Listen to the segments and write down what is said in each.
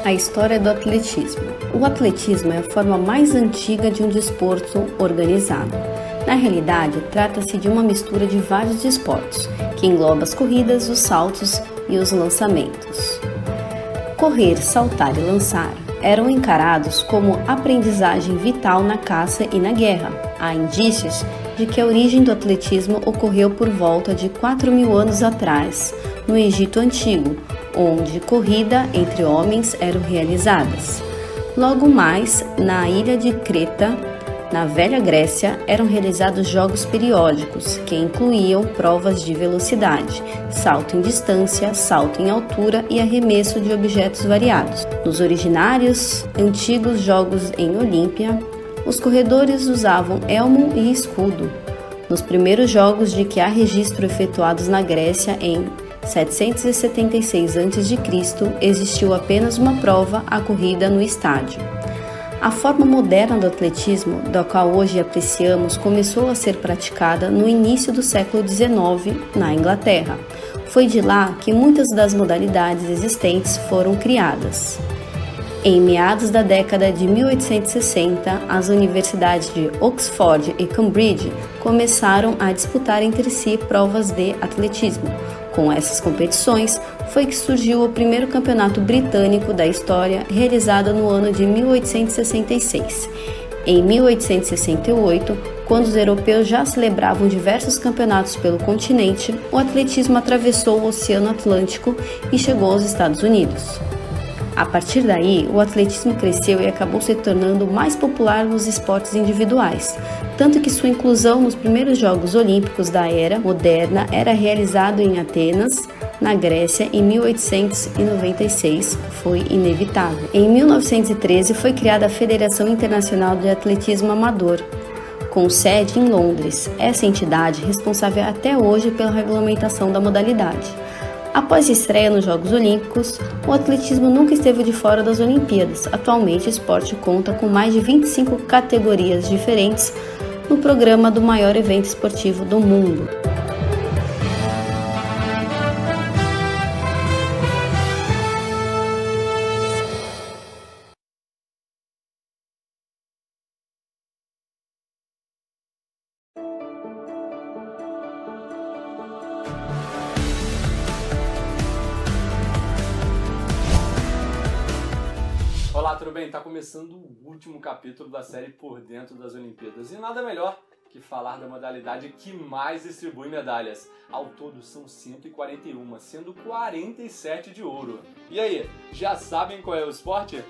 A história do atletismo. O atletismo é a forma mais antiga de um desporto organizado. Na realidade, trata-se de uma mistura de vários esportes, que engloba as corridas, os saltos e os lançamentos. Correr, saltar e lançar eram encarados como aprendizagem vital na caça e na guerra. Há indícios de que a origem do atletismo ocorreu por volta de 4.000 anos atrás, no Egito Antigo, onde corrida entre homens eram realizadas. Logo mais, na ilha de Creta, na Velha Grécia, eram realizados jogos periódicos, que incluíam provas de velocidade, salto em distância, salto em altura e arremesso de objetos variados. Nos originários antigos jogos em Olímpia, os corredores usavam elmo e escudo. Nos primeiros jogos de que há registro efetuados na Grécia em 776 a.C., existiu apenas uma prova, a corrida no estádio. A forma moderna do atletismo, da qual hoje apreciamos, começou a ser praticada no início do século XIX na Inglaterra. Foi de lá que muitas das modalidades existentes foram criadas. Em meados da década de 1860, as universidades de Oxford e Cambridge começaram a disputar entre si provas de atletismo. Com essas competições, foi que surgiu o primeiro campeonato britânico da história, realizado no ano de 1866. Em 1868, quando os europeus já celebravam diversos campeonatos pelo continente, o atletismo atravessou o Oceano Atlântico e chegou aos Estados Unidos. A partir daí, o atletismo cresceu e acabou se tornando mais popular nos esportes individuais, tanto que sua inclusão nos primeiros Jogos Olímpicos da era moderna era realizado em Atenas, na Grécia, em 1896, foi inevitável. Em 1913 foi criada a Federação Internacional de Atletismo Amador, com sede em Londres. Essa entidade é responsável até hoje pela regulamentação da modalidade. Após a estreia nos Jogos Olímpicos, o atletismo nunca esteve de fora das Olimpíadas. Atualmente, o esporte conta com mais de 25 categorias diferentes no programa do maior evento esportivo do mundo. Olá, tudo bem? Está começando o último capítulo da série Por Dentro das Olimpíadas. E nada melhor que falar da modalidade que mais distribui medalhas. Ao todo são 141, sendo 47 de ouro. E aí, já sabem qual é o esporte?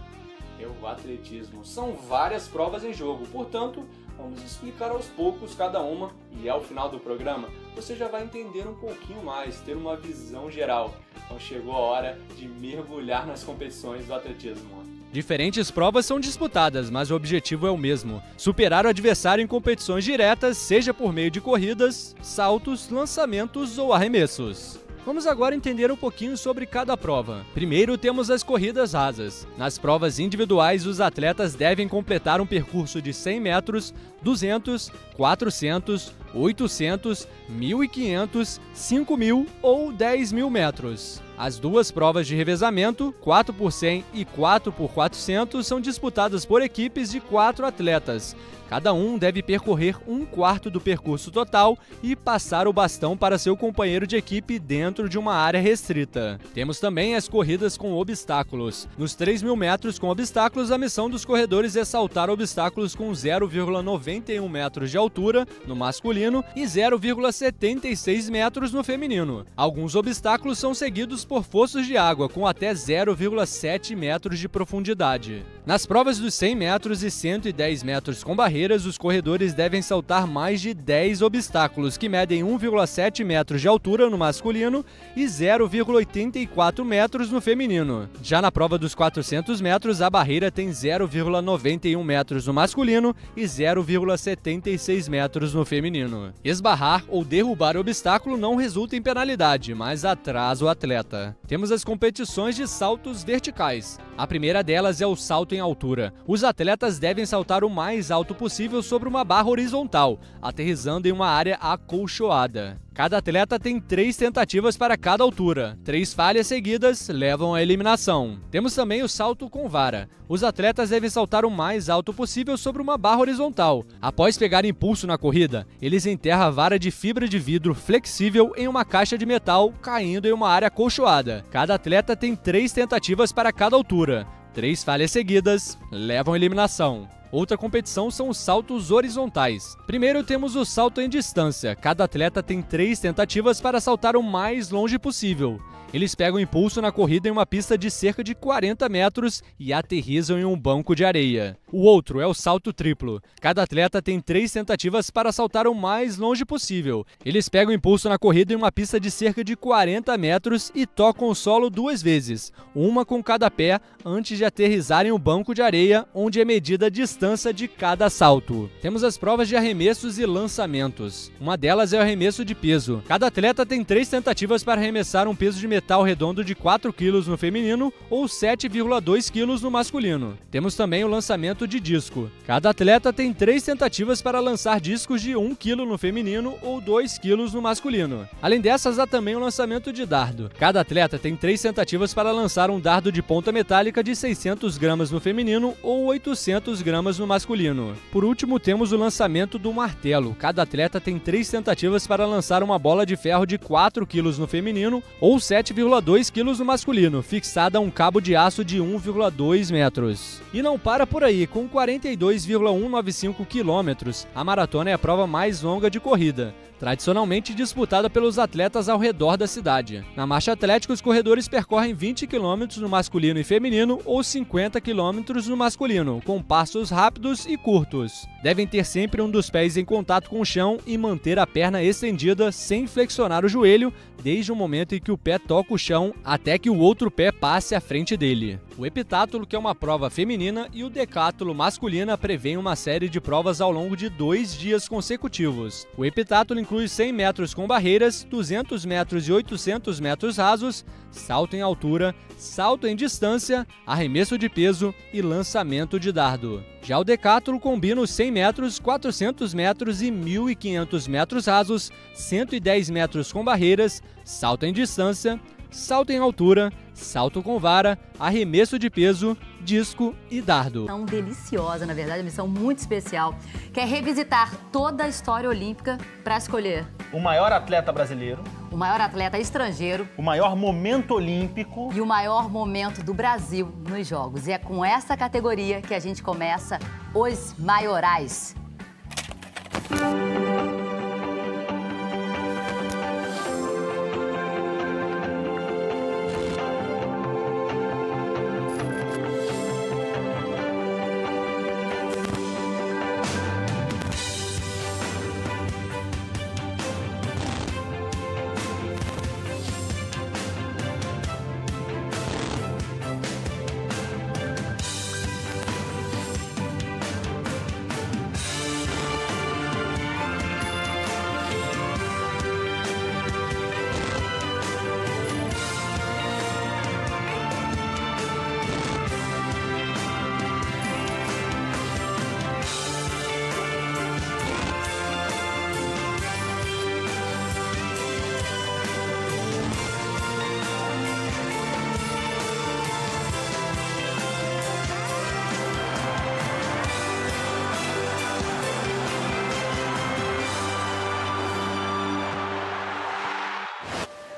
É o atletismo. São várias provas em jogo, portanto, vamos explicar aos poucos cada uma e ao final do programa você já vai entender um pouquinho mais, ter uma visão geral. Então chegou a hora de mergulhar nas competições do atletismo. Diferentes provas são disputadas, mas o objetivo é o mesmo: superar o adversário em competições diretas, seja por meio de corridas, saltos, lançamentos ou arremessos. Vamos agora entender um pouquinho sobre cada prova. Primeiro temos as corridas rasas. Nas provas individuais, os atletas devem completar um percurso de 100 metros, 200, 400, 800, 1.500, 5.000 ou 10.000 metros. As duas provas de revezamento, 4 por 100 e 4 por 400, são disputadas por equipes de 4 atletas. Cada um deve percorrer 1/4 do percurso total e passar o bastão para seu companheiro de equipe dentro de uma área restrita. Temos também as corridas com obstáculos. Nos 3.000 metros com obstáculos, a missão dos corredores é saltar obstáculos com 0,91 metros de altura no masculino e 0,76 metros no feminino. Alguns obstáculos são seguidos por poços de água com até 0,7 metros de profundidade. Nas provas dos 100 metros e 110 metros com barreiras, os corredores devem saltar mais de 10 obstáculos, que medem 1,7 metros de altura no masculino e 0,84 metros no feminino. Já na prova dos 400 metros, a barreira tem 0,91 metros no masculino e 0,76 metros no feminino. Esbarrar ou derrubar o obstáculo não resulta em penalidade, mas atrasa o atleta. Temos as competições de saltos verticais. A primeira delas é o salto em altura. Os atletas devem saltar o mais alto possível sobre uma barra horizontal, aterrissando em uma área acolchoada. Cada atleta tem 3 tentativas para cada altura. 3 falhas seguidas levam à eliminação. Temos também o salto com vara. Os atletas devem saltar o mais alto possível sobre uma barra horizontal. Após pegar impulso na corrida, eles enterram a vara de fibra de vidro flexível em uma caixa de metal, caindo em uma área acolchoada. Cada atleta tem 3 tentativas para cada altura. 3 falhas seguidas levam à eliminação. Outra competição são os saltos horizontais. Primeiro temos o salto em distância. Cada atleta tem 3 tentativas para saltar o mais longe possível. Eles pegam impulso na corrida em uma pista de cerca de 40 metros e aterrissam em um banco de areia. O outro é o salto triplo. Cada atleta tem 3 tentativas para saltar o mais longe possível. Eles pegam impulso na corrida em uma pista de cerca de 40 metros e tocam o solo 2 vezes, uma com cada pé, antes de aterrissarem o banco de areia, onde é medida a distância de cada salto. Temos as provas de arremessos e lançamentos. Uma delas é o arremesso de peso. Cada atleta tem 3 tentativas para arremessar um peso de metal redondo de 4 kg no feminino ou 7,2 kg no masculino. Temos também o lançamento de disco. Cada atleta tem 3 tentativas para lançar discos de 1 kg no feminino ou 2 kg no masculino. Além dessas, há também o lançamento de dardo. Cada atleta tem 3 tentativas para lançar um dardo de ponta metálica de 600 gramas no feminino ou 800 gramas no masculino. Por último, temos o lançamento do martelo. Cada atleta tem 3 tentativas para lançar uma bola de ferro de 4 kg no feminino ou 7,2 kg no masculino, fixada a um cabo de aço de 1,2 metros. E não para por aí, com 42,195 km, a maratona é a prova mais longa de corrida, tradicionalmente disputada pelos atletas ao redor da cidade. Na marcha atlética, os corredores percorrem 20 km no masculino e feminino ou 50 km no masculino, com passos rápidos e curtos. Devem ter sempre um dos pés em contato com o chão e manter a perna estendida sem flexionar o joelho, desde o momento em que o pé toca o chão até que o outro pé passe à frente dele. O heptátulo, que é uma prova feminina, e o decátulo masculina prevêem uma série de provas ao longo de 2 dias consecutivos. O heptátulo inclui 100 metros com barreiras, 200 metros e 800 metros rasos, salto em altura, salto em distância, arremesso de peso e lançamento de dardo. Já o decátulo combina os 100 metros, 400 metros e 1.500 metros rasos, 110 metros com barreiras, salto em distância, salto em altura, salto com vara, arremesso de peso, disco e dardo. Missão deliciosa, na verdade, uma missão muito especial, que é revisitar toda a história olímpica para escolher o maior atleta brasileiro, o maior atleta estrangeiro, o maior momento olímpico e o maior momento do Brasil nos Jogos. E é com essa categoria que a gente começa os maiorais.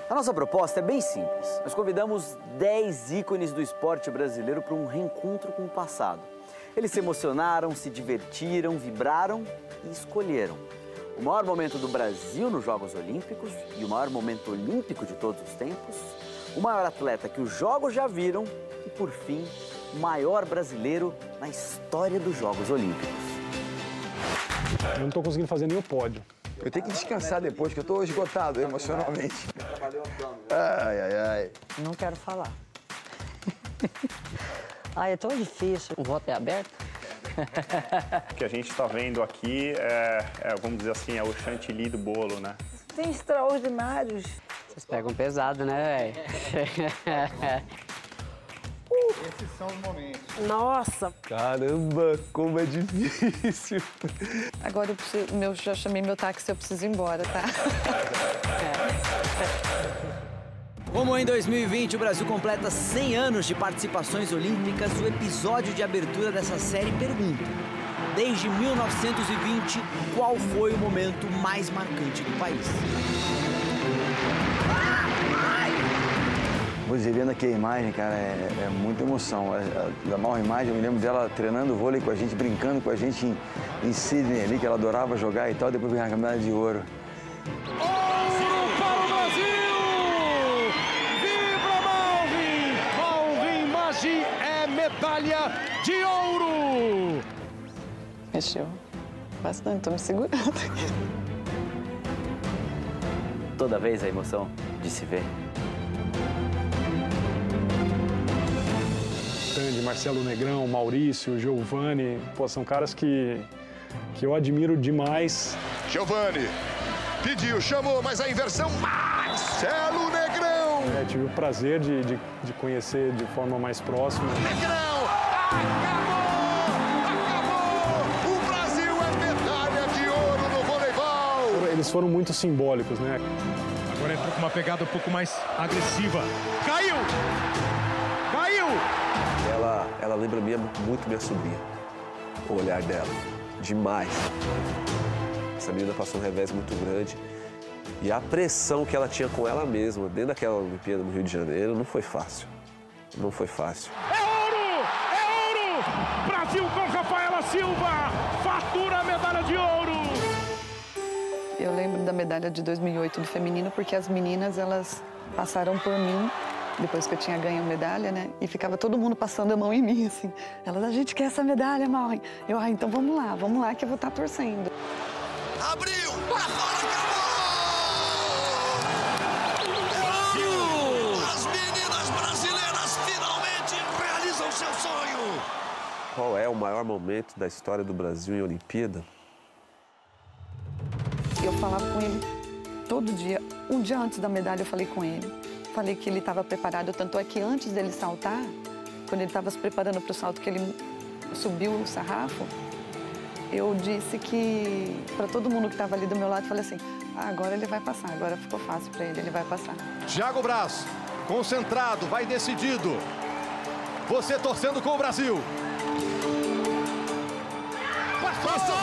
A nossa proposta é bem simples. Nós convidamos 10 ícones do esporte brasileiro para um reencontro com o passado. Eles se emocionaram, se divertiram, vibraram e escolheram o maior momento do Brasil nos Jogos Olímpicos e o maior momento olímpico de todos os tempos, o maior atleta que os Jogos já viram e, por fim, o maior brasileiro na história dos Jogos Olímpicos. Eu não estou conseguindo fazer nem o pódio. Eu tenho que descansar depois, que eu estou esgotado emocionalmente. Ai, ai, ai. Não quero falar. Ai, é tão difícil. O voto é aberto? O que a gente está vendo aqui vamos dizer assim, é o chantilly do bolo, né? Tem extraordinários. Vocês pegam pesado, né, velho? Esses são os momentos. Nossa! Caramba, como é difícil. Agora já chamei meu táxi, eu preciso ir embora, tá? Como em 2020 o Brasil completa 100 anos de participações olímpicas, o episódio de abertura dessa série pergunta: desde 1920, qual foi o momento mais marcante do país? Você vendo aqui a imagem, cara, é muita emoção. Da maior imagem, eu me lembro dela treinando vôlei com a gente, brincando com a gente em Sydney ali, que ela adorava jogar e tal, depois ganhar a medalha de ouro. Ouro para o Brasil! Vibra Malvin! Malvin Maggi é medalha de ouro! Mexeu bastante, tô me segurando aqui. Toda vez a emoção de se ver. Tandy, Marcelo Negrão, Maurício, Giovani, pô, são caras que eu admiro demais. Giovani pediu, chamou, mas a inversão, Marcelo Negrão! Tive o prazer de conhecer de forma mais próxima. Negrão! Acabou! O Brasil é medalha de ouro no voleibol! Eles foram muito simbólicos, né? Agora entrou com uma pegada um pouco mais agressiva. Caiu! Caiu! Ela lembra muito minha sobrinha. O olhar dela. Demais. Essa menina passou um revés muito grande. E a pressão que ela tinha com ela mesma, dentro daquela Olimpíada no Rio de Janeiro, não foi fácil. Não foi fácil. É ouro! É ouro! Brasil com Rafaela Silva! Fatura a medalha de ouro! Eu lembro da medalha de 2008 do feminino, porque as meninas, elas passaram por mim, depois que eu tinha ganho a medalha, né? E ficava todo mundo passando a mão em mim, assim. Elas, a gente quer essa medalha, mãe. Eu, então vamos lá que eu vou estar torcendo. Abriu! Pra fora, acabou! As meninas brasileiras finalmente realizam seu sonho! Qual é o maior momento da história do Brasil em Olimpíada? Eu falava com ele todo dia. Um dia antes da medalha eu falei com ele. Falei que ele estava preparado, tanto é que antes dele saltar, quando ele estava se preparando para o salto, que ele subiu o sarrafo, eu disse que, para todo mundo que estava ali do meu lado, falei assim, agora ele vai passar, agora ficou fácil para ele vai passar. Thiago Braz, concentrado, vai decidido. Você torcendo com o Brasil. Passou!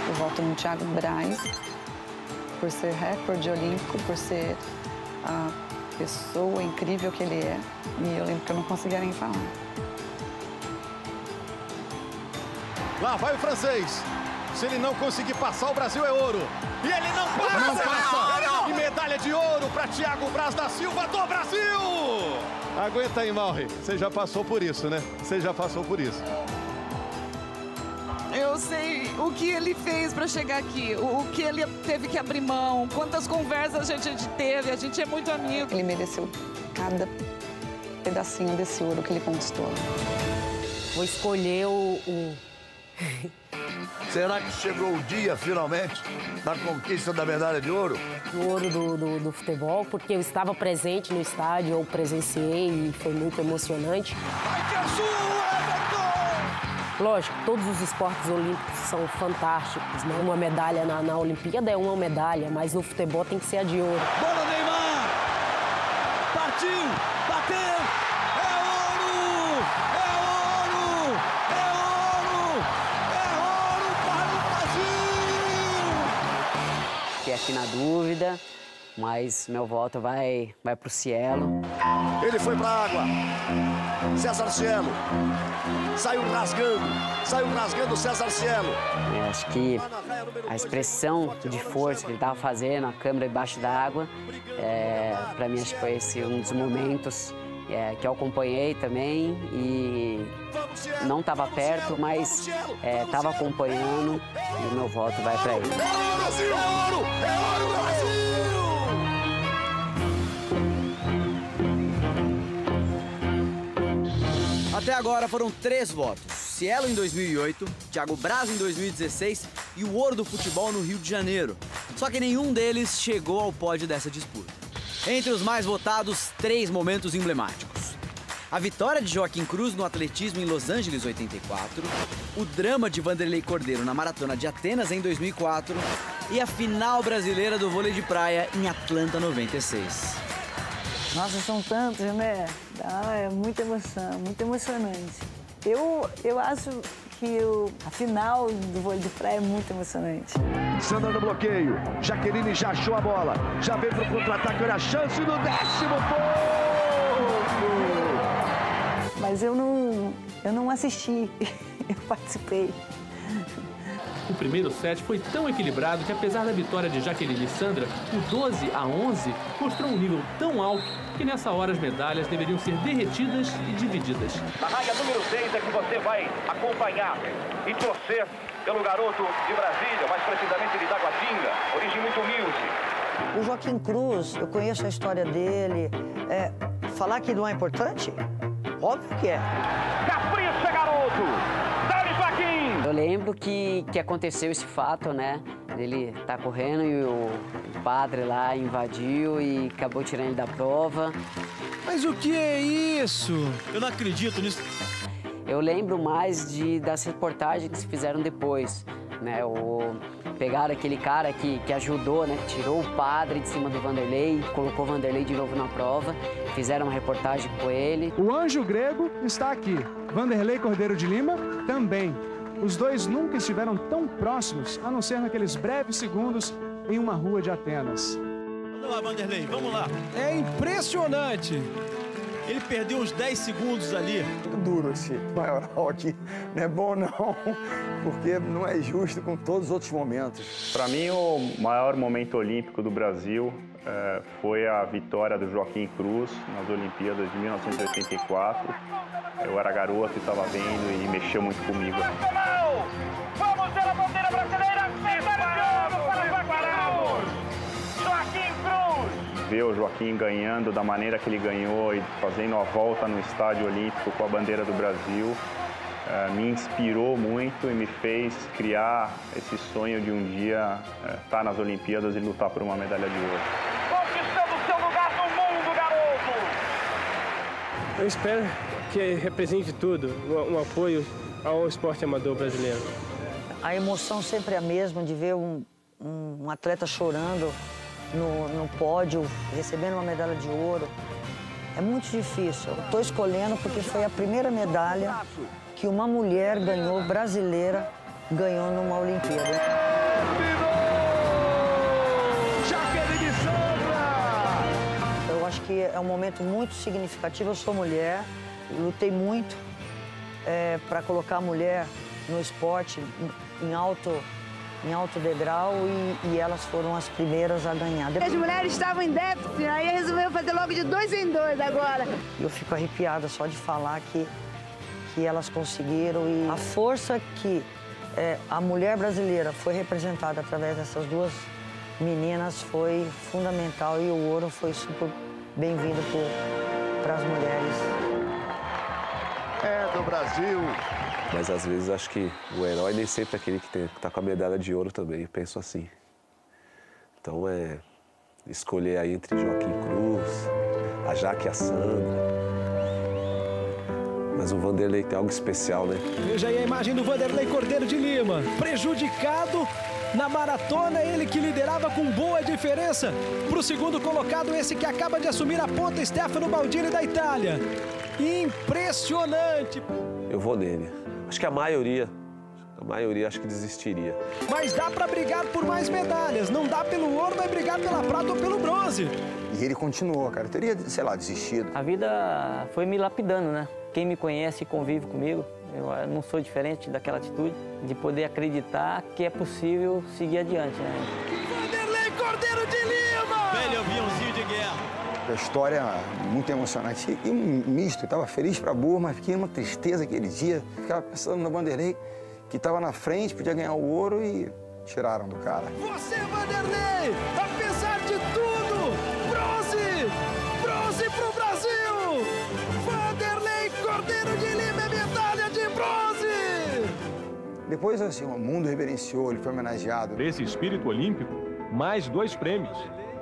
Eu voto no Thiago Braz, por ser recorde olímpico, por ser a pessoa incrível que ele é. E eu lembro que eu não conseguia nem falar. Lá vai o francês. Se ele não conseguir passar, o Brasil é ouro. E ele não passa! Não passa! E medalha de ouro para Thiago Braz da Silva do Brasil! Aguenta aí, Malri. Você já passou por isso, né? Você já passou por isso. Eu sei o que ele fez para chegar aqui, o que ele teve que abrir mão, quantas conversas a gente teve, a gente é muito amigo. Ele mereceu cada pedacinho desse ouro que ele conquistou. Vou escolher o... Será que chegou o dia, finalmente, da conquista da medalha de ouro? O ouro do futebol, porque eu estava presente no estádio, eu presenciei e foi muito emocionante. Vai que é sua, Lógico, todos os esportes olímpicos são fantásticos, né? Uma medalha na Olimpíada é uma medalha, mas no futebol tem que ser a de ouro. Bola, Neymar! Partiu! Bateu! É ouro! É ouro! É ouro! É ouro para o Brasil! Fiquei aqui na dúvida, mas meu voto vai pro Cielo. Ele foi pra água. César Cielo. Saiu rasgando César Cielo. Acho que a expressão de força que ele estava fazendo, a câmera debaixo da água, para mim acho que foi esse um dos momentos que eu acompanhei também e não estava perto, mas estava acompanhando e o meu voto vai para ele. É ouro, Brasil! É ouro! É ouro, Brasil! Até agora foram 3 votos. Cielo em 2008, Thiago Braz em 2016 e o ouro do futebol no Rio de Janeiro. Só que nenhum deles chegou ao pódio dessa disputa. Entre os mais votados, 3 momentos emblemáticos. A vitória de Joaquim Cruz no atletismo em Los Angeles 84, o drama de Vanderlei Cordeiro na maratona de Atenas em 2004 e a final brasileira do vôlei de praia em Atlanta 96. Nossa, são tantos, né? É muita emoção, muito emocionante. Eu acho que a final do vôlei de praia é muito emocionante. Sandra no bloqueio, Jaqueline já achou a bola, já veio pro contra-ataque, olha a chance do 10º ponto! Mas eu não assisti, eu participei. O primeiro set foi tão equilibrado que, apesar da vitória de Jaqueline e Sandra, o 12-11 mostrou um nível tão alto que nessa hora as medalhas deveriam ser derretidas e divididas. Na raia número 6 é que você vai acompanhar e torcer pelo garoto de Brasília, mais precisamente de Taguatinga, origem muito humilde. O Joaquim Cruz, eu conheço a história dele. Falar que não é importante? Óbvio que é. Capricha, garoto! Dá-lhe, Joaquim! Eu lembro que aconteceu esse fato, né? Ele tá correndo e o padre lá invadiu e acabou tirando ele da prova. Mas o que é isso? Eu não acredito nisso. Eu lembro mais das reportagens que se fizeram depois, né? Pegaram aquele cara que ajudou, né? Tirou o padre de cima do Vanderlei, colocou o Vanderlei de novo na prova, fizeram uma reportagem com ele. O anjo grego está aqui, Vanderlei Cordeiro de Lima também. Os dois nunca estiveram tão próximos, a não ser naqueles breves segundos em uma rua de Atenas. Vamos lá, Vanderlei, vamos lá. É impressionante. Ele perdeu uns 10 segundos ali. Duro esse maioral aqui. Não é bom, não, porque não é justo com todos os outros momentos. Para mim, o maior momento olímpico do Brasil foi a vitória do Joaquim Cruz nas Olimpíadas de 1984. Eu era garoto e estava vendo e mexeu muito comigo. Vamos ter a bandeira brasileira! Joaquim Cruz! Ver o Joaquim ganhando da maneira que ele ganhou e fazendo a volta no Estádio Olímpico com a bandeira do Brasil me inspirou muito e me fez criar esse sonho de um dia estar nas Olimpíadas e lutar por uma medalha de ouro. Conquistando seu lugar no mundo, garoto! Eu espero que represente tudo, um apoio ao esporte amador brasileiro. A emoção sempre é a mesma de ver um atleta chorando no pódio, recebendo uma medalha de ouro. É muito difícil. Estou escolhendo porque foi a primeira medalha que uma mulher ganhou, brasileira, ganhou numa Olimpíada. Eu acho que é um momento muito significativo. Eu sou mulher, lutei muito para colocar a mulher no esporte em alto degrau e elas foram as primeiras a ganhar. As mulheres estavam em déficit, aí resolveu fazer logo de 2 em 2 agora. Eu fico arrepiada só de falar que elas conseguiram e a força que a mulher brasileira foi representada através dessas duas meninas foi fundamental e o ouro foi super bem-vindo para as mulheres. É do Brasil. Mas às vezes acho que o herói nem sempre é aquele que tá com a medalha de ouro também, eu penso assim. Então escolher aí entre Joaquim Cruz, a Jaque e a Sandra. Mas o Vanderlei tem algo especial, né? Veja aí a imagem do Vanderlei Cordeiro de Lima, prejudicado na maratona, ele que liderava com boa diferença. Para o segundo colocado, esse que acaba de assumir a ponta, Stefano Baldini da Itália. Impressionante! Eu vou nele. Acho que a maioria acho que desistiria. Mas dá para brigar por mais medalhas. Não dá pelo ouro, vai brigar pela prata ou pelo bronze. E ele continuou, cara. Eu teria, sei lá, desistido. A vida foi me lapidando, né? Quem me conhece e convive comigo, eu não sou diferente daquela atitude de poder acreditar que é possível seguir adiante, né? Vanderlei Cordeiro de Lima! Velho aviãozinho de guerra. A história muito emocionante e um misto. Eu estava feliz para burro, mas fiquei uma tristeza aquele dia. Ficava pensando no Vanderlei, que estava na frente, podia ganhar o ouro e tiraram do cara. Você, Vanderlei, apesar de tudo, bronze! Bronze pro Brasil! Vanderlei Cordeiro de Lima é medalha de bronze! Depois, assim, o mundo reverenciou, ele foi homenageado. Desse espírito olímpico, mais 2 prêmios.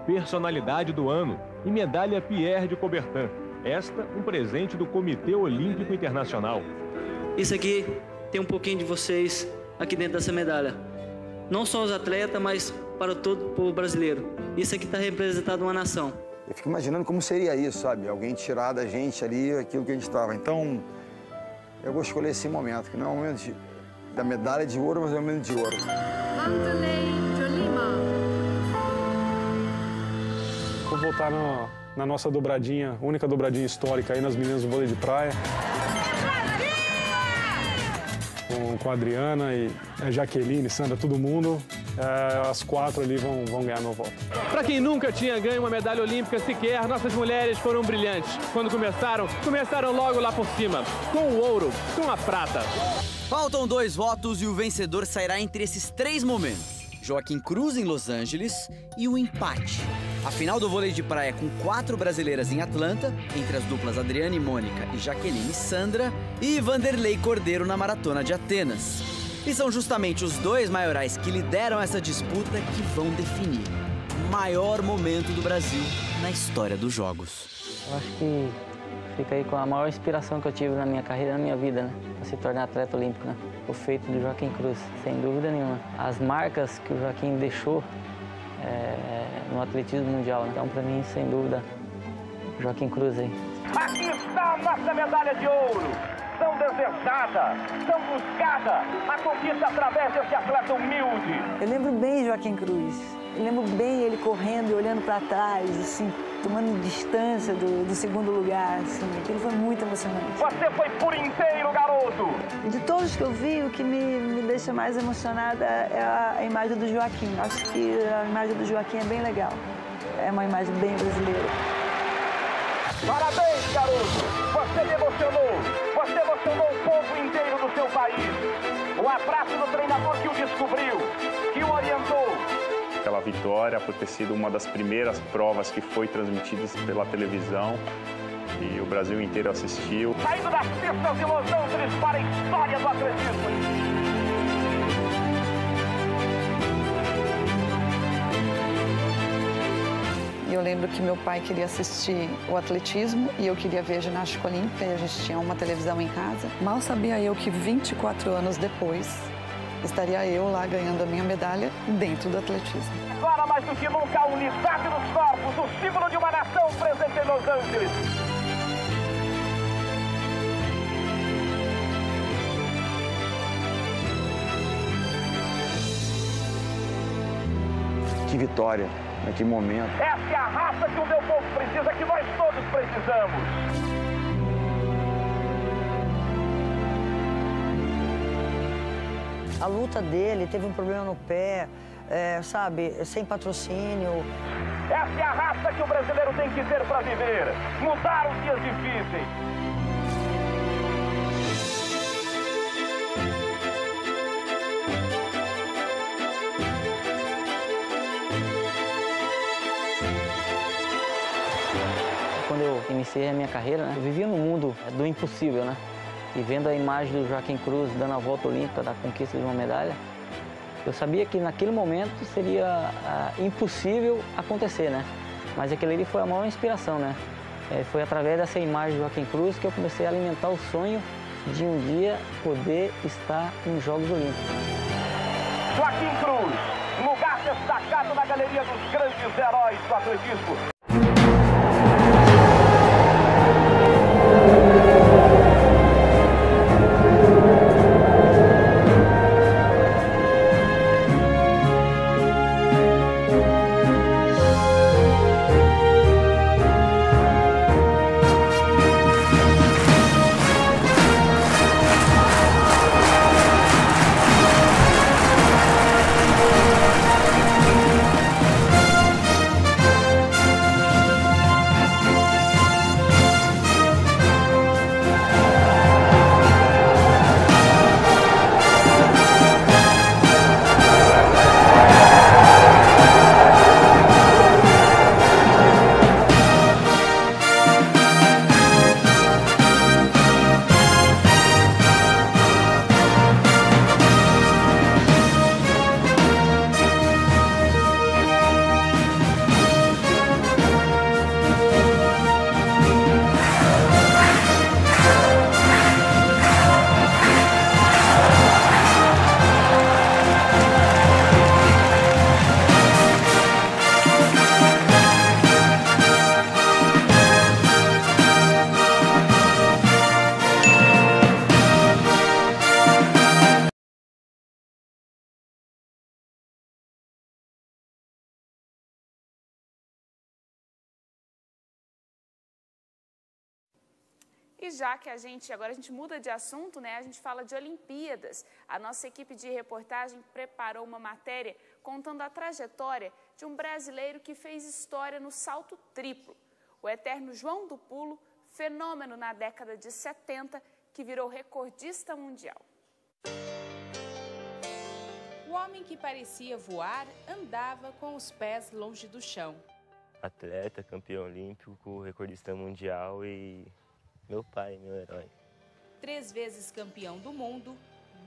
Personalidade do ano e medalha Pierre de Coubertin. Esta, um presente do Comitê Olímpico Internacional. Isso aqui tem um pouquinho de vocês aqui dentro dessa medalha. Não só os atletas, mas para todo o povo brasileiro. Isso aqui está representando uma nação. Eu fico imaginando como seria isso, sabe? Alguém tirar da gente ali aquilo que a gente estava. Então, eu vou escolher esse momento, que não é um momento da medalha de ouro, mas é um momento de ouro. Vou voltar na nossa dobradinha, única dobradinha histórica aí nas meninas do vôlei de praia. Com a Adriana e a Jaqueline, Sandra, todo mundo. As 4 ali vão ganhar no volta. Para quem nunca tinha ganho uma medalha olímpica sequer, nossas mulheres foram brilhantes. Quando começaram logo lá por cima, com o ouro, com a prata. Faltam 2 votos e o vencedor sairá entre esses 3 momentos. Joaquim Cruz em Los Angeles e o empate. A final do vôlei de praia com 4 brasileiras em Atlanta, entre as duplas Adriana e Mônica e Jaqueline e Sandra, e Vanderlei Cordeiro na maratona de Atenas. E são justamente os 2 maiorais que lideram essa disputa que vão definir o maior momento do Brasil na história dos Jogos. Eu acho que fica aí com a maior inspiração que eu tive na minha carreira, na minha vida, né? Pra se tornar atleta olímpico, né? O feito do Joaquim Cruz, sem dúvida nenhuma. As marcas que o Joaquim deixou no atletismo mundial, né? Então, pra mim, sem dúvida, Joaquim Cruz aí. Aqui está a nossa medalha de ouro. Tão desejada, tão buscada, a conquista através desse atleta humilde. Eu lembro bem Joaquim Cruz. Eu lembro bem ele correndo e olhando para trás, assim, tomando distância do segundo lugar, assim. Aquilo foi muito emocionante. Você foi por inteiro, garoto! De todos que eu vi, o que me deixa mais emocionada é a imagem do Joaquim. Acho que a imagem do Joaquim é bem legal. É uma imagem bem brasileira. Parabéns, garoto! Você me emocionou! Você emocionou o povo inteiro do seu país. Um abraço do treinador que o descobriu, que o orientou. Aquela vitória por ter sido uma das primeiras provas que foi transmitida pela televisão e o Brasil inteiro assistiu. Saindo das pistas de Los Angeles para a história do atletismo. E eu lembro que meu pai queria assistir o atletismo e eu queria ver a ginástica olímpica e a gente tinha uma televisão em casa. Mal sabia eu que 24 anos depois estaria eu lá ganhando a minha medalha dentro do atletismo. Agora mais do que nunca a unidade dos corpos, o símbolo de uma nação presente em Los Angeles. Que vitória, né? Que momento. Essa é a raça que o meu povo precisa, que nós todos precisamos. A luta dele teve um problema no pé, sabe, sem patrocínio. Essa é a raça que o brasileiro tem que ter para viver. Mudar os dias difíceis. Quando eu iniciei a minha carreira, né, eu vivia no mundo do impossível, né? E vendo a imagem do Joaquim Cruz dando a volta olímpica da conquista de uma medalha, eu sabia que naquele momento seria impossível acontecer, né? Mas aquele ali foi a maior inspiração, né? Foi através dessa imagem do Joaquim Cruz que eu comecei a alimentar o sonho de um dia poder estar em Jogos Olímpicos. Joaquim Cruz, lugar destacado na galeria dos grandes heróis do atletismo. E já que agora a gente muda de assunto, né? A gente fala de Olimpíadas. A nossa equipe de reportagem preparou uma matéria contando a trajetória de um brasileiro que fez história no salto triplo. O eterno João do Pulo, fenômeno na década de 70, que virou recordista mundial. O homem que parecia voar andava com os pés longe do chão. Atleta, campeão olímpico, recordista mundial e meu pai, meu herói. 3 vezes campeão do mundo,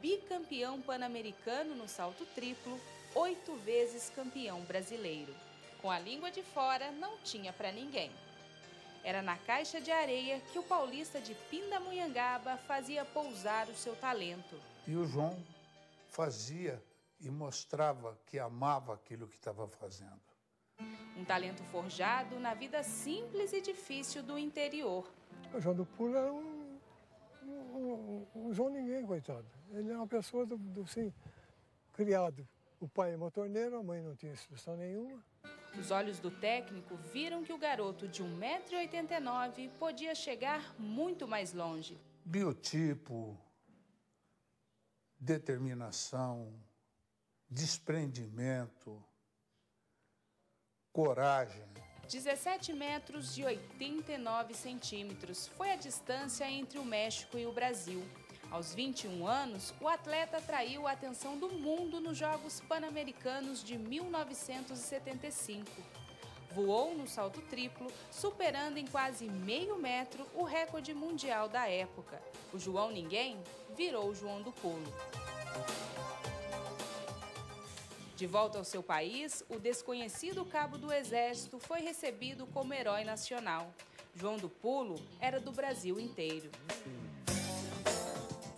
bicampeão pan-americano no salto triplo, 8 vezes campeão brasileiro. Com a língua de fora, não tinha para ninguém. Era na caixa de areia que o paulista de Pindamonhangaba fazia pousar o seu talento. E o João fazia e mostrava que amava aquilo que estava fazendo. Um talento forjado na vida simples e difícil do interior. O João do Pulo era um João ninguém, coitado. Ele é uma pessoa assim, criado. O pai é motorneiro, a mãe não tinha instrução nenhuma. Os olhos do técnico viram que o garoto de 1,89 m podia chegar muito mais longe. Biotipo, determinação, desprendimento, coragem. 17 metros e 89 centímetros foi a distância entre o México e o Brasil. Aos 21 anos, o atleta atraiu a atenção do mundo nos Jogos Pan-Americanos de 1975. Voou no salto triplo, superando em quase meio metro o recorde mundial da época. O João Ninguém virou o João do Pulo. De volta ao seu país, o desconhecido cabo do Exército foi recebido como herói nacional. João do Pulo era do Brasil inteiro.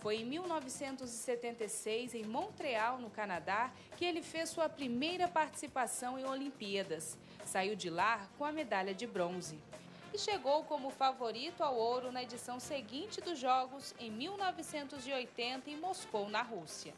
Foi em 1976, em Montreal, no Canadá, que ele fez sua primeira participação em Olimpíadas. Saiu de lá com a medalha de bronze. E chegou como favorito ao ouro na edição seguinte dos Jogos, em 1980, em Moscou, na Rússia.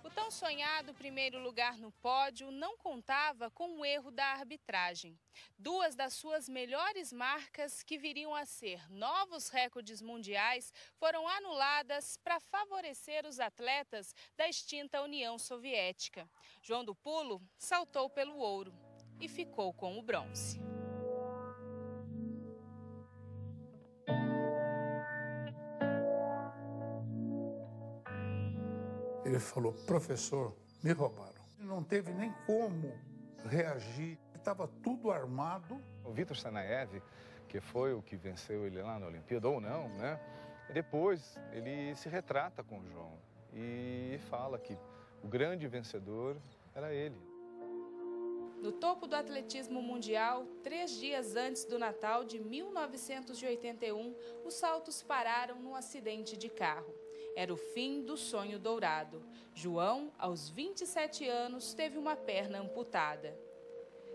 O tão sonhado primeiro lugar no pódio não contava com o erro da arbitragem. 2 das suas melhores marcas, que viriam a ser novos recordes mundiais, foram anuladas para favorecer os atletas da extinta União Soviética. João do Pulo saltou pelo ouro e ficou com o bronze. Ele falou, professor, me roubaram. Não teve nem como reagir, estava tudo armado. O Vitor Sanaev, que foi o que venceu ele lá na Olimpíada, ou não, né? E depois ele se retrata com o João e fala que o grande vencedor era ele. No topo do atletismo mundial, 3 dias antes do Natal de 1981, os saltos pararam num acidente de carro. Era o fim do sonho dourado. João, aos 27 anos, teve uma perna amputada.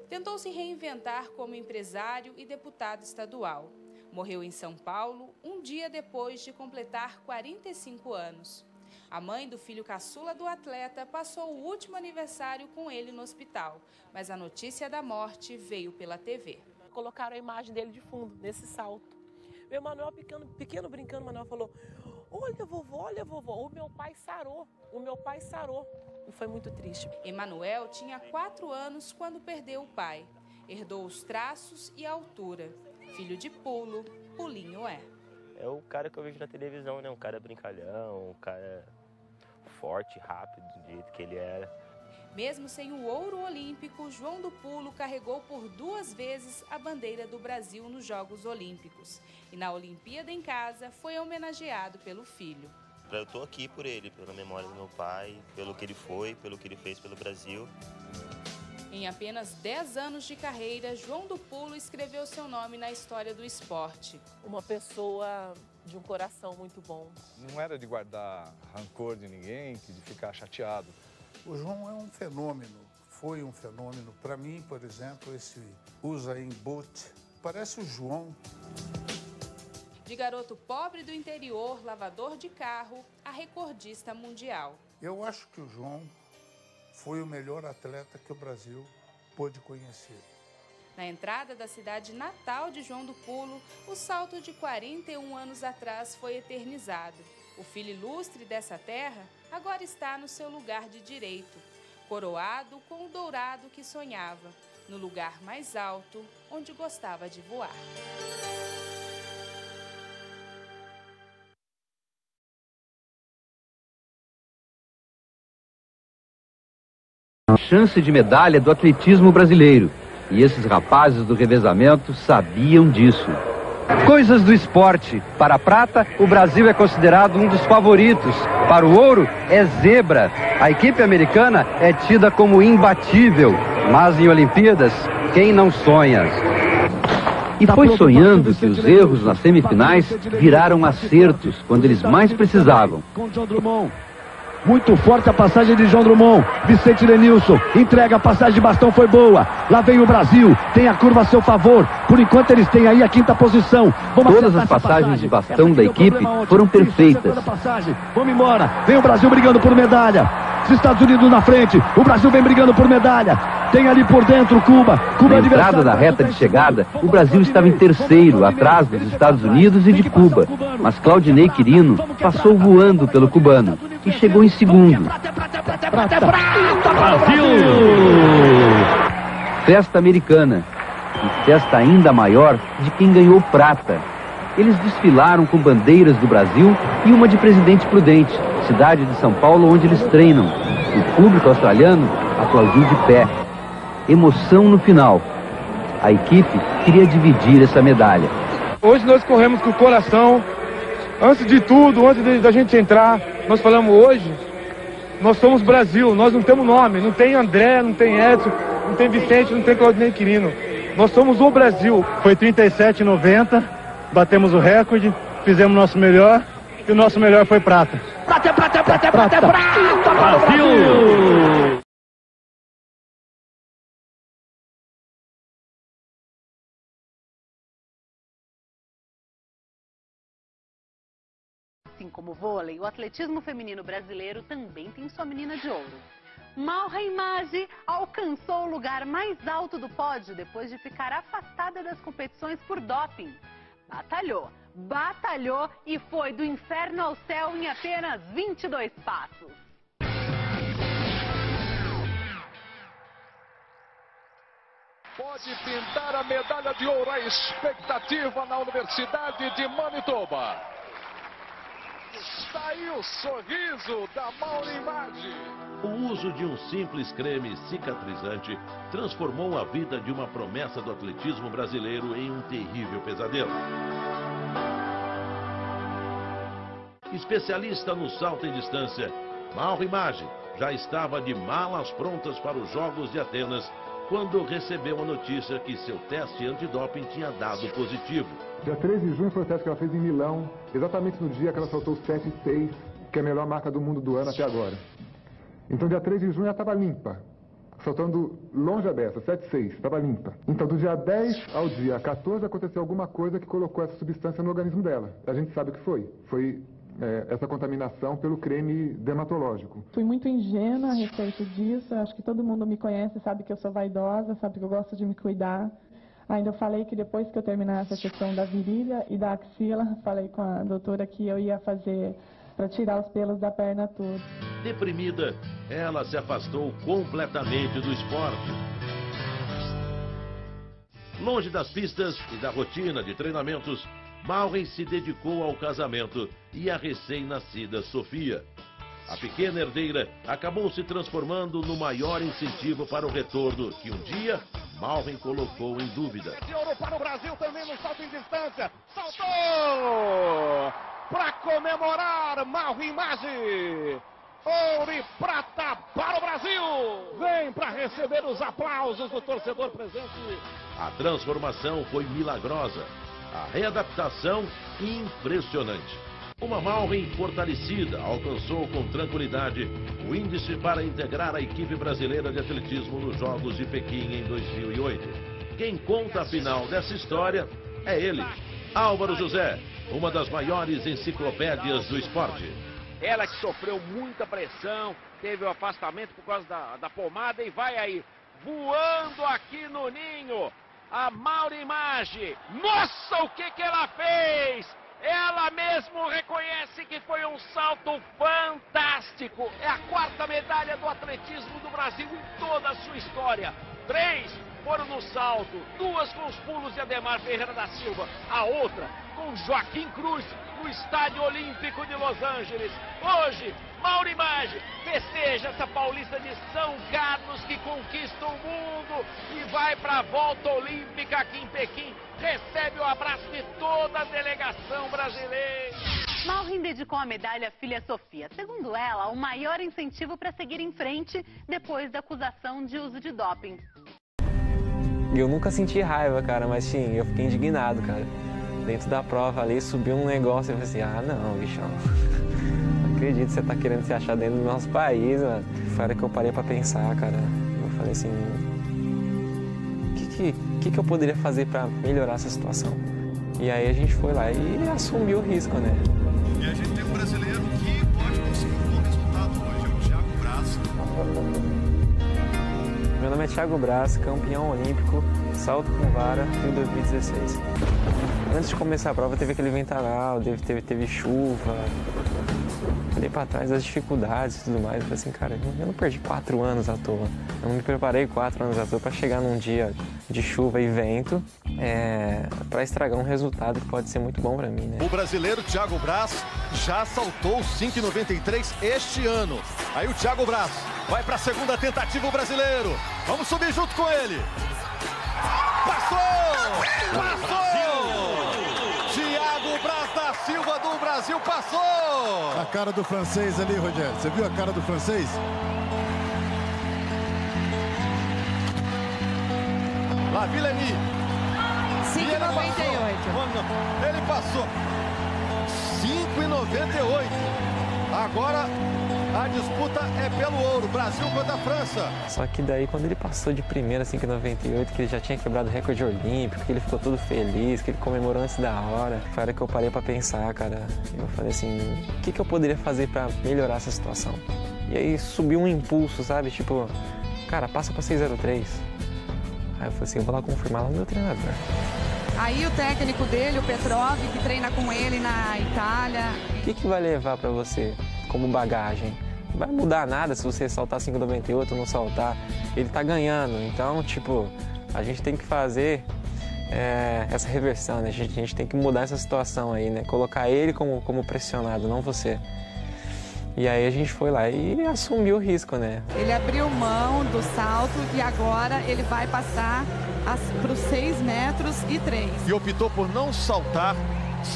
Tentou se reinventar como empresário e deputado estadual. Morreu em São Paulo, um dia depois de completar 45 anos. A mãe do filho caçula do atleta passou o último aniversário com ele no hospital, mas a notícia da morte veio pela TV. Colocaram a imagem dele de fundo, nesse salto. O Emanuel, pequeno brincando, o Emanuel falou, olha vovó, o meu pai sarou. E foi muito triste. Emanuel tinha 4 anos quando perdeu o pai. Herdou os traços e a altura. Filho de Pulo, Pulinho é. É o cara que eu vejo na televisão, né? Um cara brincalhão, um cara forte, rápido, do jeito que ele era. Mesmo sem o ouro olímpico, João do Pulo carregou por 2 vezes a bandeira do Brasil nos Jogos Olímpicos. E na Olimpíada em casa foi homenageado pelo filho. Eu estou aqui por ele, pela memória do meu pai, pelo que ele foi, pelo que ele fez pelo Brasil. Em apenas 10 anos de carreira, João do Pulo escreveu seu nome na história do esporte. Uma pessoa de um coração muito bom. Não era de guardar rancor de ninguém, de ficar chateado. O João é um fenômeno, foi um fenômeno. Para mim, por exemplo, esse Usain Bolt parece o João. De garoto pobre do interior, lavador de carro, a recordista mundial. Eu acho que o João foi o melhor atleta que o Brasil pôde conhecer. Na entrada da cidade natal de João do Pulo, o salto de 41 anos atrás foi eternizado. O filho ilustre dessa terra agora está no seu lugar de direito, coroado com o dourado que sonhava, no lugar mais alto onde gostava de voar. Chance de medalha do atletismo brasileiro. E esses rapazes do revezamento sabiam disso. Coisas do esporte. Para a prata, o Brasil é considerado um dos favoritos. Para o ouro, é zebra. A equipe americana é tida como imbatível. Mas em Olimpíadas, quem não sonha? E foi sonhando que os erros nas semifinais viraram acertos quando eles mais precisavam. Muito forte a passagem de João Drummond. Vicente Lenilson entrega a passagem de bastão, foi boa. Lá vem o Brasil, tem a curva a seu favor. Por enquanto eles têm aí a quinta posição. Todas as passagens de bastão da equipe foram perfeitas. Vamos embora, vem o Brasil brigando por medalha. Os Estados Unidos na frente, o Brasil vem brigando por medalha. Tem ali por dentro Cuba. Na entrada da reta de chegada, o Brasil estava em terceiro, atrás dos Estados Unidos e de Cuba. Mas Claudinei Quirino passou voando pelo cubano e chegou em segundo. Brasil! Festa americana. E festa ainda maior de quem ganhou prata. Eles desfilaram com bandeiras do Brasil e uma de Presidente Prudente, cidade de São Paulo onde eles treinam. O público australiano aplaudiu de pé. Emoção no final. A equipe queria dividir essa medalha. Hoje nós corremos com o coração. Antes de tudo, antes da gente entrar, nós falamos hoje, nós somos Brasil, nós não temos nome, não tem André, não tem Edson, não tem Vicente, não tem Claudinei Quirino. Nós somos o Brasil. Foi 37,90, batemos o recorde, fizemos o nosso melhor e o nosso melhor foi prata. Prata, prata, prata, prata, prata, Brasil! Assim como o vôlei, o atletismo feminino brasileiro também tem sua menina de ouro. Malheim Maggi alcançou o lugar mais alto do pódio depois de ficar afastada das competições por doping. Batalhou e foi do inferno ao céu em apenas 22 passos. Pode pintar a medalha de ouro, a expectativa na Universidade de Manitoba. Está aí o sorriso da Malheim Maggi. O uso de um simples creme cicatrizante transformou a vida de uma promessa do atletismo brasileiro em um terrível pesadelo. Especialista no salto em distância, Malheim Maggi já estava de malas prontas para os Jogos de Atenas quando recebeu a notícia que seu teste antidoping tinha dado positivo. Dia 13 de junho foi o teste que ela fez em Milão, exatamente no dia que ela soltou 7,6, que é a melhor marca do mundo do ano até agora. Então, dia 13 de junho ela estava limpa, soltando longe a beça, 7,6, estava limpa. Então, do dia 10 ao dia 14 aconteceu alguma coisa que colocou essa substância no organismo dela. A gente sabe o que foi. Foi essa contaminação pelo creme dermatológico. Fui muito ingênua a respeito disso. Acho que todo mundo me conhece, sabe que eu sou vaidosa, sabe que eu gosto de me cuidar. Ainda falei que depois que eu terminasse a questão da virilha e da axila, falei com a doutora que eu ia fazer para tirar os pelos da perna toda. Deprimida, ela se afastou completamente do esporte. Longe das pistas e da rotina de treinamentos, Malheim se dedicou ao casamento e à recém-nascida Sofia. A pequena herdeira acabou se transformando no maior incentivo para o retorno que um dia Malheim colocou em dúvida. De ouro para o Brasil também no salto em distância. Saltou! Para comemorar, Malheim Maggi! Ouro e prata para o Brasil! Vem para receber os aplausos do torcedor presente. A transformação foi milagrosa. A readaptação impressionante. Uma Malheim fortalecida alcançou com tranquilidade o índice para integrar a equipe brasileira de atletismo nos Jogos de Pequim em 2008. Quem conta a final dessa história é ele, Álvaro José, uma das maiores enciclopédias do esporte. Ela que sofreu muita pressão, teve o afastamento por causa da pomada e vai aí, voando aqui no ninho. a Mauri Maggi. Nossa, o que ela fez! Ela mesmo reconhece que foi um salto fantástico. É a 4ª medalha do atletismo do Brasil em toda a sua história. 3 foram no salto, 2 com os pulos de Ademar Ferreira da Silva, a outra com Joaquim Cruz no Estádio Olímpico de Los Angeles. Hoje, Mauri Maggi festeja essa paulista de São Carlos que conquista o mundo e vai para a volta olímpica aqui em Pequim. Recebe o abraço de toda a delegação brasileira. Mauri dedicou a medalha à filha Sofia. Segundo ela, o maior incentivo para seguir em frente depois da acusação de uso de doping. Eu nunca senti raiva, cara, mas sim, eu fiquei indignado, cara. Dentro da prova ali, subiu um negócio e eu falei assim, ah não, bichão. Não acredito que você tá querendo se achar dentro do nosso país, mano. Foi a hora que eu parei pra pensar, cara. Eu falei assim, o que eu poderia fazer pra melhorar essa situação? E aí a gente foi lá e assumiu o risco, né? E a gente tem um brasileiro que pode conseguir um bom resultado hoje, é o Thiago Braz. Meu nome é Thiago Braz, campeão olímpico, salto com vara, Rio 2016. Antes de começar a prova teve aquele vendaval, teve chuva. Olhei para trás as dificuldades e tudo mais. Eu falei assim, cara, eu não perdi 4 anos à toa. Eu não me preparei 4 anos à toa para chegar num dia de chuva e vento para estragar um resultado que pode ser muito bom para mim, né? O brasileiro Thiago Braz já saltou 5,93 este ano. Aí o Thiago Braz vai para a 2ª tentativa, o brasileiro. Vamos subir junto com ele. Passou! Passou! Thiago Braz da Silva do Brasil passou! A cara do francês ali, Rogério. Você viu a cara do francês? Lavillenie. 5,98. Ele passou. 5,98. Agora a disputa é pelo ouro. Brasil contra a França. Só que daí quando ele passou de primeira 5,98, que ele já tinha quebrado o recorde olímpico, que ele ficou todo feliz, que ele comemorou antes da hora, foi a hora que eu parei pra pensar, cara. Eu falei assim, o que eu poderia fazer pra melhorar essa situação? E aí subiu um impulso, sabe? Tipo, cara, passa pra 6,03. Aí eu falei assim, eu vou lá confirmar lá no meu treinador. Aí o técnico dele, o Petrov, que treina com ele na Itália. O que vai levar pra você como bagagem? Não vai mudar nada se você saltar 5,98 ou não saltar. Ele tá ganhando, então, tipo, a gente tem que fazer essa reversão, né? A gente tem que mudar essa situação aí, né? Colocar ele como pressionado, não você. E aí a gente foi lá e assumiu o risco, né? Ele abriu mão do salto e agora ele vai passar para os 6,03 metros. E optou por não saltar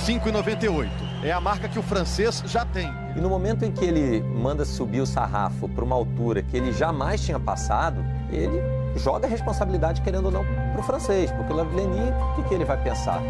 5,98. É a marca que o francês já tem. E no momento em que ele manda subir o sarrafo para uma altura que ele jamais tinha passado, ele joga a responsabilidade, querendo ou não, para o francês. Porque o Lavillenie, o que ele vai pensar?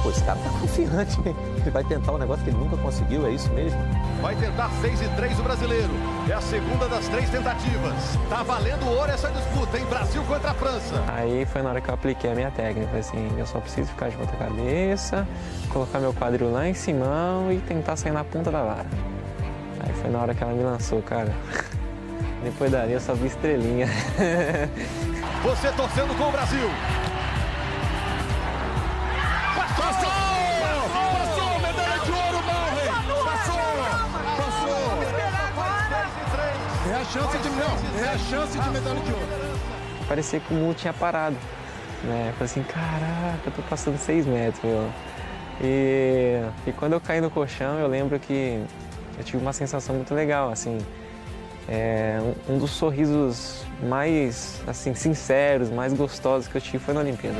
Pô, esse cara tá confiante, ele vai tentar um negócio que ele nunca conseguiu, é isso mesmo? Vai tentar 6,03 o brasileiro. É a 2ª das 3 tentativas. Tá valendo ouro essa disputa, hein? Brasil contra a França. Aí foi na hora que eu apliquei a minha técnica, assim, eu só preciso ficar de ponta cabeça, colocar meu quadril lá em cima e tentar sair na ponta da vara. Aí foi na hora que ela me lançou, cara. Depois dali eu só vi estrelinha. Você torcendo com o Brasil. Passou! Medalha de ouro, Mauri! Passou! É a chance de medalha de ouro. Parecia que o mundo tinha parado, né? Eu falei assim, caraca, eu tô passando 6 metros, meu. E quando eu caí no colchão, eu lembro que eu tive uma sensação muito legal, assim. Um dos sorrisos mais, assim, sinceros, mais gostosos que eu tive foi na Olimpíada.